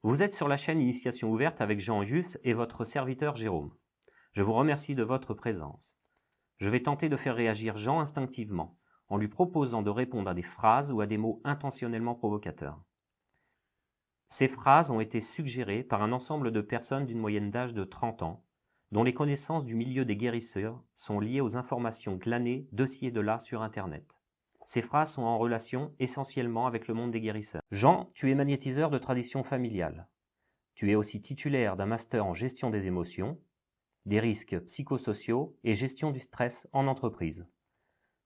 Vous êtes sur la chaîne Initiation ouverte avec Jean-Yus et votre serviteur Jérôme. Je vous remercie de votre présence. Je vais tenter de faire réagir Jean instinctivement, en lui proposant de répondre à des phrases ou à des mots intentionnellement provocateurs. Ces phrases ont été suggérées par un ensemble de personnes d'une moyenne d'âge de 30 ans, dont les connaissances du milieu des guérisseurs sont liées aux informations glanées de ci et de là sur Internet. Ces phrases sont en relation essentiellement avec le monde des guérisseurs. Jean, tu es magnétiseur de tradition familiale. Tu es aussi titulaire d'un master en gestion des émotions, des risques psychosociaux et gestion du stress en entreprise.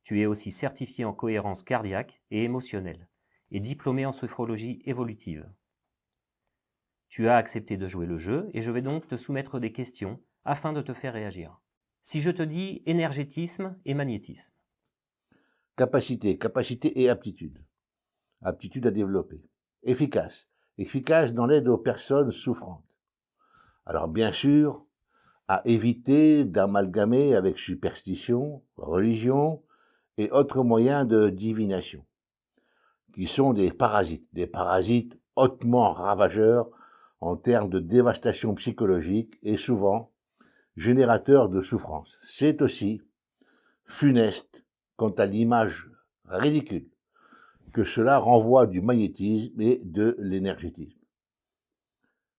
Tu es aussi certifié en cohérence cardiaque et émotionnelle et diplômé en sophrologie évolutive. Tu as accepté de jouer le jeu et je vais donc te soumettre des questions afin de te faire réagir. Si je te dis énergétisme et magnétisme. Capacité et aptitude. Aptitude à développer. Efficace dans l'aide aux personnes souffrantes. Alors bien sûr, à éviter d'amalgamer avec superstition, religion et autres moyens de divination, qui sont des parasites hautement ravageurs en termes de dévastation psychologique et souvent générateurs de souffrance. C'est aussi funeste quant à l'image ridicule que cela renvoie du magnétisme et de l'énergétisme.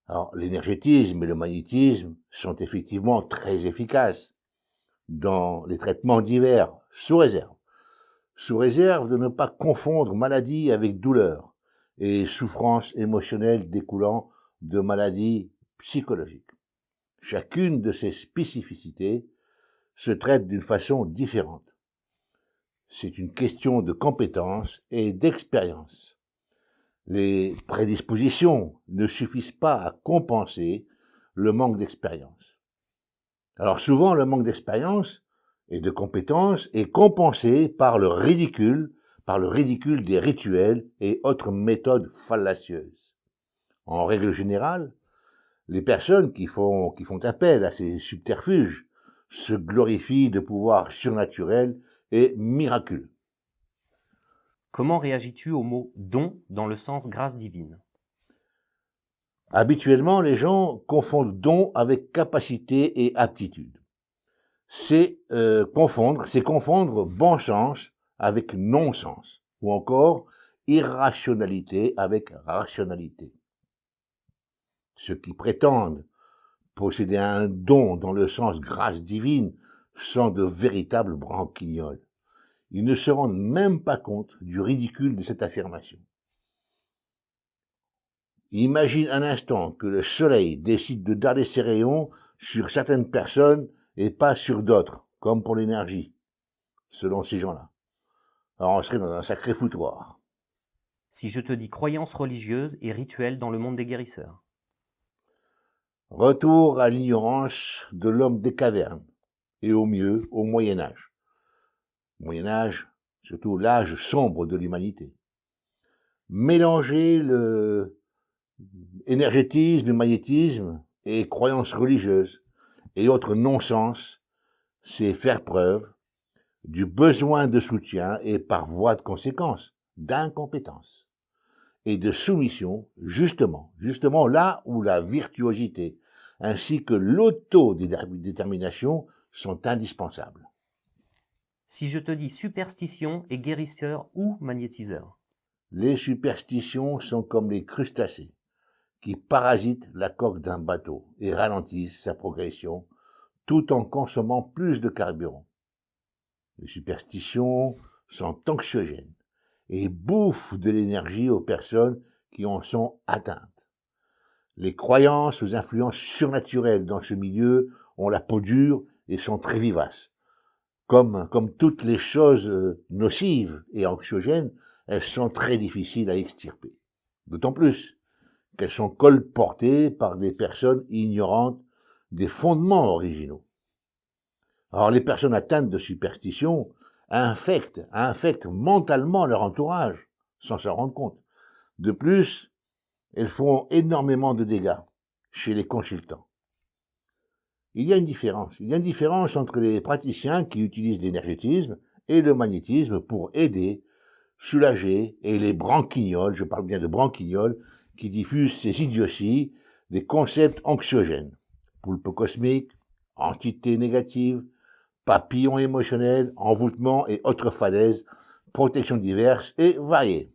Alors, l'énergétisme et le magnétisme sont effectivement très efficaces dans les traitements divers, sous réserve de ne pas confondre maladie avec douleur et souffrance émotionnelle découlant de maladies psychologiques. Chacune de ces spécificités se traite d'une façon différente. C'est une question de compétence et d'expérience. Les prédispositions ne suffisent pas à compenser le manque d'expérience. Alors souvent, le manque d'expérience et de compétences est compensé par le ridicule des rituels et autres méthodes fallacieuses. En règle générale, les personnes qui font appel à ces subterfuges se glorifient de pouvoirs surnaturels et miraculeux. Comment réagis-tu au mot « don » dans le sens grâce divine ? Habituellement, les gens confondent don avec capacité et aptitude. C'est confondre bon sens avec non-sens, ou encore irrationalité avec rationalité. Ceux qui prétendent posséder un don dans le sens grâce divine sont de véritables branquignoles. Ils ne se rendent même pas compte du ridicule de cette affirmation. Imagine un instant que le soleil décide de darder ses rayons sur certaines personnes et pas sur d'autres, comme pour l'énergie, selon ces gens-là. Alors on serait dans un sacré foutoir. Si je te dis croyances religieuses et rituels dans le monde des guérisseurs. Retour à l'ignorance de l'homme des cavernes, et au mieux au Moyen-Âge. Moyen-Âge, surtout l'âge sombre de l'humanité. Mélanger le énergétisme, le magnétisme et croyances religieuses et autres non-sens, c'est faire preuve du besoin de soutien et par voie de conséquence, d'incompétence et de soumission, justement là où la virtuosité ainsi que l'autodétermination sont indispensables. Si je te dis superstition et guérisseur ou magnétiseur. Les superstitions sont comme les crustacés qui parasitent la coque d'un bateau et ralentissent sa progression tout en consommant plus de carburant. Les superstitions sont anxiogènes et bouffent de l'énergie aux personnes qui en sont atteintes. Les croyances aux influences surnaturelles dans ce milieu ont la peau dure et sont très vivaces. Comme toutes les choses nocives et anxiogènes, elles sont très difficiles à extirper. D'autant plus qu'elles sont colportées par des personnes ignorantes des fondements originaux. Alors les personnes atteintes de superstition infectent mentalement leur entourage, sans s'en rendre compte. De plus, elles font énormément de dégâts chez les consultants. Il y a une différence entre les praticiens qui utilisent l'énergétisme et le magnétisme pour aider, soulager, et les branquignoles, je parle bien de branquignoles, qui diffuse ces idioties, des concepts anxiogènes. Poulpe cosmique, entité négative, papillon émotionnel, envoûtement et autres falaises, protections diverses et variées.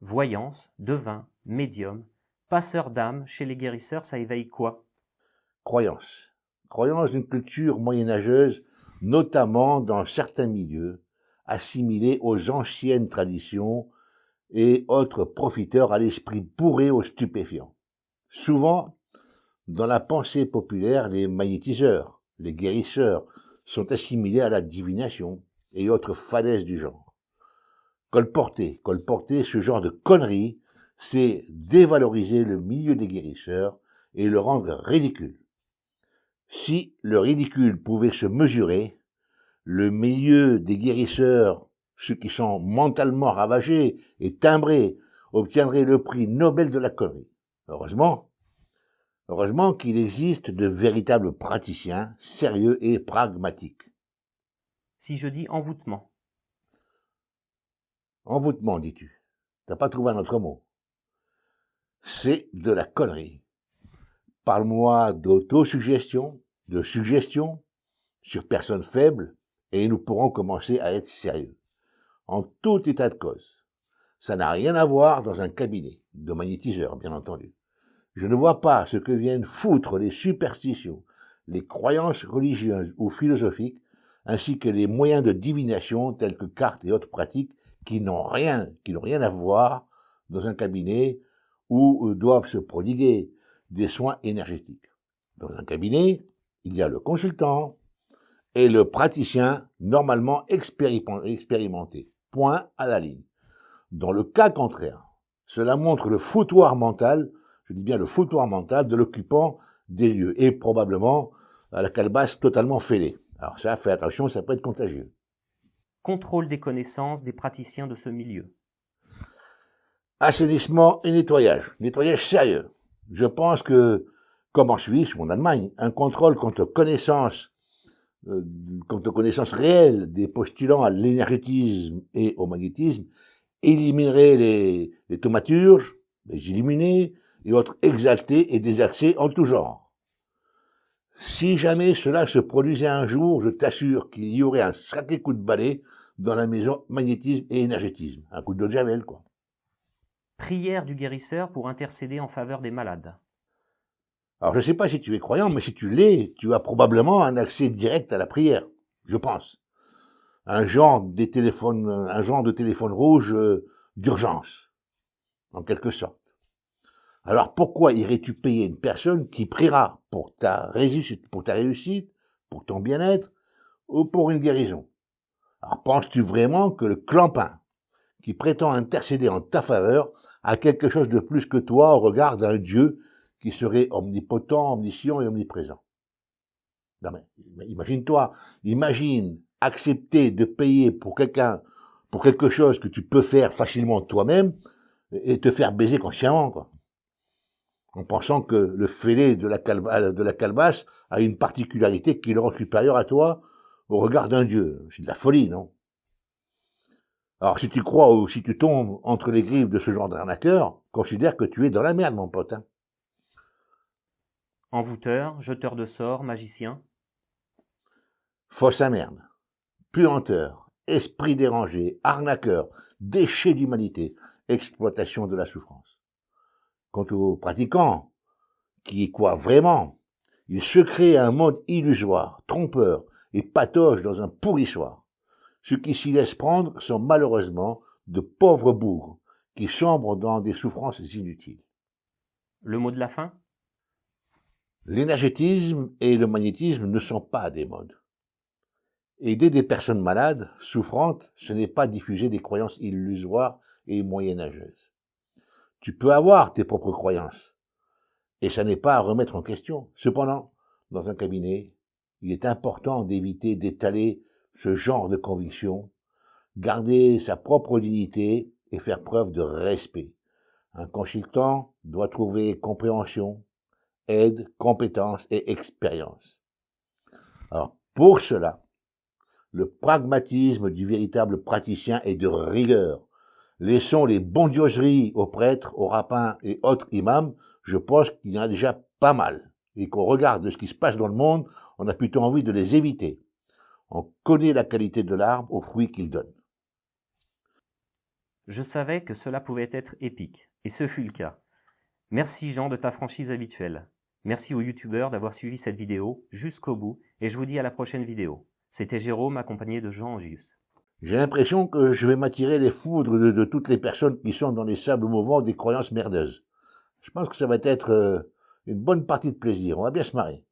Voyance, devin, médium, passeur d'âme, chez les guérisseurs, ça éveille quoi? Croyance. Croyance d'une culture moyenâgeuse, notamment dans certains milieux, assimilés aux anciennes traditions et autres profiteurs à l'esprit bourré aux stupéfiants. Souvent, dans la pensée populaire, les magnétiseurs, les guérisseurs, sont assimilés à la divination et autres falaises du genre. Colporter, ce genre de conneries, c'est dévaloriser le milieu des guérisseurs et le rendre ridicule. Si le ridicule pouvait se mesurer, le milieu des guérisseurs, ceux qui sont mentalement ravagés et timbrés, obtiendraient le prix Nobel de la connerie. Heureusement qu'il existe de véritables praticiens sérieux et pragmatiques. Si je dis envoûtement? Envoûtement, dis-tu. T'as pas trouvé un autre mot. C'est de la connerie. Parle-moi d'autosuggestion, de suggestion sur personnes faibles, et nous pourrons commencer à être sérieux. En tout état de cause. Ça n'a rien à voir dans un cabinet de magnétiseurs, bien entendu. Je ne vois pas ce que viennent foutre les superstitions, les croyances religieuses ou philosophiques, ainsi que les moyens de divination tels que cartes et autres pratiques qui n'ont rien à voir dans un cabinet où doivent se prodiguer des soins énergétiques. Dans un cabinet, il y a le consultant et le praticien normalement expérimenté. Point à la ligne. Dans le cas contraire, cela montre le foutoir mental, je dis bien le foutoir mental de l'occupant des lieux, et probablement à la calebasse totalement fêlée. Alors ça, fais attention, ça peut être contagieux. Contrôle des connaissances des praticiens de ce milieu. Assainissement et nettoyage. Nettoyage sérieux. Je pense que, comme en Suisse ou en Allemagne, un contrôle quant aux connaissances réelles des postulants à l'énergétisme et au magnétisme éliminerait les thaumaturges, les illuminés et autres exaltés et désaxés en tout genre. Si jamais cela se produisait un jour, je t'assure qu'il y aurait un sacré coup de balai dans la maison magnétisme et énergétisme. Un coup de javel, quoi. Prière du guérisseur pour intercéder en faveur des malades. Alors je ne sais pas si tu es croyant, mais si tu l'es, tu as probablement un accès direct à la prière, je pense. Un genre de téléphone rouge d'urgence, en quelque sorte. Alors pourquoi irais-tu payer une personne qui priera pour ta réussite, pour ton bien-être ou pour une guérison? Alors penses-tu vraiment que le clampin qui prétend intercéder en ta faveur a quelque chose de plus que toi au regard d'un Dieu qui serait omnipotent, omniscient et omniprésent? Non mais imagine accepter de payer pour quelque chose que tu peux faire facilement toi-même et te faire baiser consciemment, quoi. En pensant que le fêlé de la calebasse a une particularité qui le rend supérieur à toi au regard d'un Dieu. C'est de la folie, non? Alors, si tu crois ou si tu tombes entre les griffes de ce genre d'arnaqueur, considère que tu es dans la merde, mon pote. Hein. Envoûteur, jeteur de sorts, magicien. Fausse à merde. Puanteur, esprit dérangé, arnaqueur, déchet d'humanité, exploitation de la souffrance. Quant aux pratiquants, qui y croient vraiment, ils se créent un monde illusoire, trompeur et patauge dans un pourrissoir. Ceux qui s'y laissent prendre sont malheureusement de pauvres bourgs qui sombrent dans des souffrances inutiles. Le mot de la fin? L'énergétisme et le magnétisme ne sont pas des modes. Aider des personnes malades, souffrantes, ce n'est pas diffuser des croyances illusoires et moyenâgeuses. Tu peux avoir tes propres croyances, et ça n'est pas à remettre en question. Cependant, dans un cabinet, il est important d'éviter d'étaler ce genre de convictions, garder sa propre dignité et faire preuve de respect. Un consultant doit trouver compréhension, aide, compétence et expérience. Alors, pour cela, le pragmatisme du véritable praticien est de rigueur, Laissons les bondieuseries aux prêtres, aux rabbins et autres imams, je pense qu'il y en a déjà pas mal. Et qu'on regarde ce qui se passe dans le monde, on a plutôt envie de les éviter. On connaît la qualité de l'arbre aux fruits qu'il donne. Je savais que cela pouvait être épique, et ce fut le cas. Merci Jean de ta franchise habituelle. Merci aux youtubeurs d'avoir suivi cette vidéo jusqu'au bout, et je vous dis à la prochaine vidéo. C'était Jérôme accompagné de Jean Angius. J'ai l'impression que je vais m'attirer les foudres de toutes les personnes qui sont dans les sables mouvants des croyances merdeuses. Je pense que ça va être une bonne partie de plaisir. On va bien se marrer.